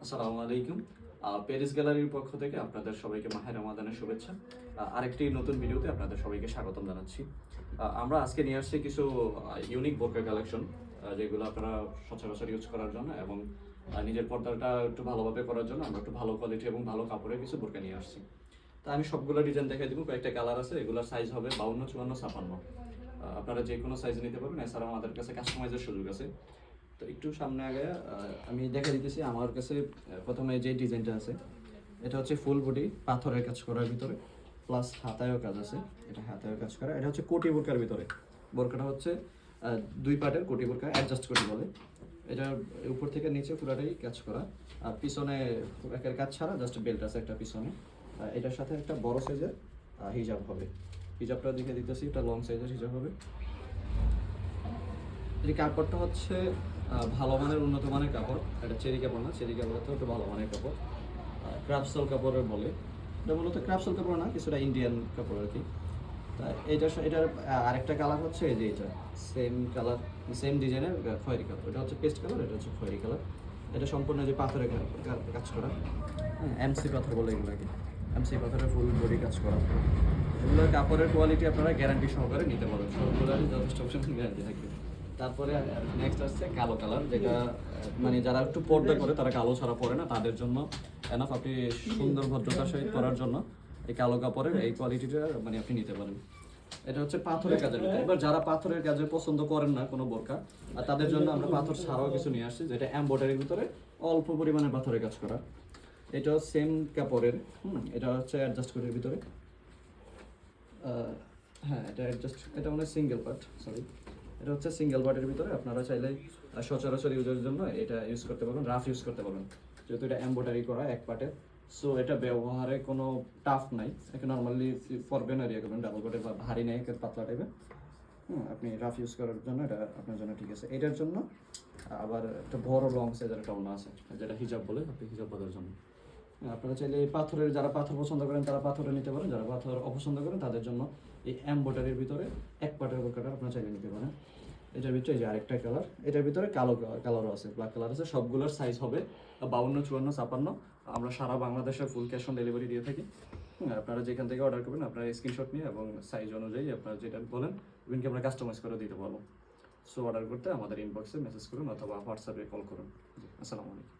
আসসালামু আলাইকুম। পেরিস গ্যালারির পক্ষ থেকে আপনাদের সবাইকে মাহে রমাদানের শুভেচ্ছা। আরেকটি নতুন ভিডিওতে আপনাদের সবাইকে স্বাগতম জানাচ্ছি। আমরা আজকে নিয়ে আসছি কিছু ইউনিক বোরকা কালেকশন, যেগুলো আপনারা সচরাচর ইউজ করার জন্য এবং নিজের পর্দাটা একটু ভালোভাবে করার জন্য আমরা একটু ভালো কোয়ালিটি এবং ভালো কাপড়ের কিছু বোরকা নিয়ে আসছি। তা আমি সবগুলো ডিজাইন দেখাই দিব। কয়েকটা কালার আছে, এগুলোর সাইজ হবে 52, 54, 56। আপনারা যে কোনো সাইজ নিতে পারবেন। এছাড়াও আমাদের কাছে কাস্টমাইজের সুযোগ আছে। তো একটু সামনে আগে আমি দেখা দিতেছি আমার কাছে প্রথমে যে ডিজাইনটা আছে, এটা হচ্ছে ফুল বডি পাথরের কাজ করার ভিতরে, প্লাস হাতায়ও কাজ আছে। এটা হাতায়ও কাজ করা, এটা হচ্ছে কোটি বোরকার ভিতরে। বোরকাটা হচ্ছে দুই পার্টের কোটি বোরকা, অ্যাডজাস্ট কোটি বলে। এটার উপর থেকে নিচে পুরাটাই কাজ করা, আর পিছনে একের কাজ ছাড়া জাস্ট বেল্ট আছে একটা পিছনে। এটার সাথে একটা বড় সাইজের হিজাব হবে। হিজাবটা দেখে দিতেছি, এটা লং সাইজের হিজাব হবে। এই কাপড়টা হচ্ছে ভালো মানের উন্নত মানের কাপড়। এটা চেরি কাপড় না, চেরি কাপড় তো একটু ভালো মানের কাপড়, ক্রাফটসল কাপড়ের বলে। এটা মূলত ক্রাফটসল কাপড় না, কিছুটা ইন্ডিয়ান কাপড় আর কি। তা এটার আরেকটা কালার হচ্ছে এই যে এটা সেম কালার, সেম ডিজাইনের খয়েরি কাপড়। এটা হচ্ছে পেস্ট কালার, এটা হচ্ছে খয়েরি কালার। এটা সম্পূর্ণ যে পাথরের কাজ করা, এমসি পাথর বলে এগুলোকে। এমসি পাথরের ফুল বডি কাজ করা। এগুলোর কাপড়ের কোয়ালিটি আপনারা গ্যারান্টি সহকারে নিতে পারবেন, সবগুলোরই যথেষ্ট অপশন গ্যারান্টি থাকবে। তারপরে নেক্সট আসছে কালো কালার, যেটা মানে যারা একটু পর্দা করে তারা কালো ছাড়া পরে না, তাদের জন্য এনাফ। আপনি সুন্দর ভদ্রতার সহিত পরার জন্য এই কালো কাপড়ের এই কোয়ালিটিটা মানে আপনি নিতে পারেন। এটা হচ্ছে পাথরের কাজের ভিতরে। এবার যারা পাথরের কাজে পছন্দ করেন না কোনো বোরকা, আর তাদের জন্য আমরা পাথর ছাড়াও কিছু নিয়ে আসছি, যেটা এমব্রয়ডারির ভিতরে অল্প পরিমাণে পাথরের কাজ করা। এটাও সেম কাপড়ের, এটা হচ্ছে অ্যাডজাস্ট কোটের ভিতরে। হ্যাঁ, এটা অ্যাডজাস্ট, এটা মানে সিঙ্গেল পার্ট, সরি। এটা হচ্ছে সিঙ্গেল পার্টের ভিতরে। আপনারা চাইলে সচরাচর ইউজের জন্য এটা ইউজ করতে পারবেন, রাফ ইউজ করতে পারবেন, যেহেতু এটা এমব্রয়ডারি করা এক পার্টে। সো এটা ব্যবহারে কোনো টাফ নাই। এটা নর্মালি পরবেন আর ইয়ে করবেন, ডাবল কোটের ভারী নেই, পাতলা টাইপের। আপনি রাফ ইউজ করার জন্য এটা আপনার জন্য ঠিক আছে। এটার জন্য আবার একটা বড় লং সাইজের একটা ওড়না আছে, যেটা হিজাব বলে, আপনি হিজাব বাঁধার জন্য। আপনারা চাইলে এই পাথরের, যারা পাথর পছন্দ করেন তারা পাথরে নিতে পারেন, যারা পাথর অপছন্দ করেন তাদের জন্য এই এমব্রয়ডারির ভিতরে এক পার্টের বোরকাটা আপনারা চাইলে নিতে পারেন। এটার ভিতরে এই যে আরেকটা কালার, এটার ভিতরে কালো কালারও আছে, ব্ল্যাক কালার আছে। সবগুলোর সাইজ হবে 52, 54, 56। আমরা সারা বাংলাদেশে ফুল ক্যাশ অন ডেলিভারি দিয়ে থাকি। আপনারা যেখান থেকে অর্ডার করবেন আপনারা স্ক্রিনশট নিয়ে এবং সাইজ অনুযায়ী আপনারা যেটা বলেন ইভেনকি আমরা কাস্টমাইজ করে দিতে পারবো। সো অর্ডার করতে আমাদের ইনবক্সে মেসেজ করুন অথবা হোয়াটসঅ্যাপে কল করুন। আসসালামু আলাইকুম।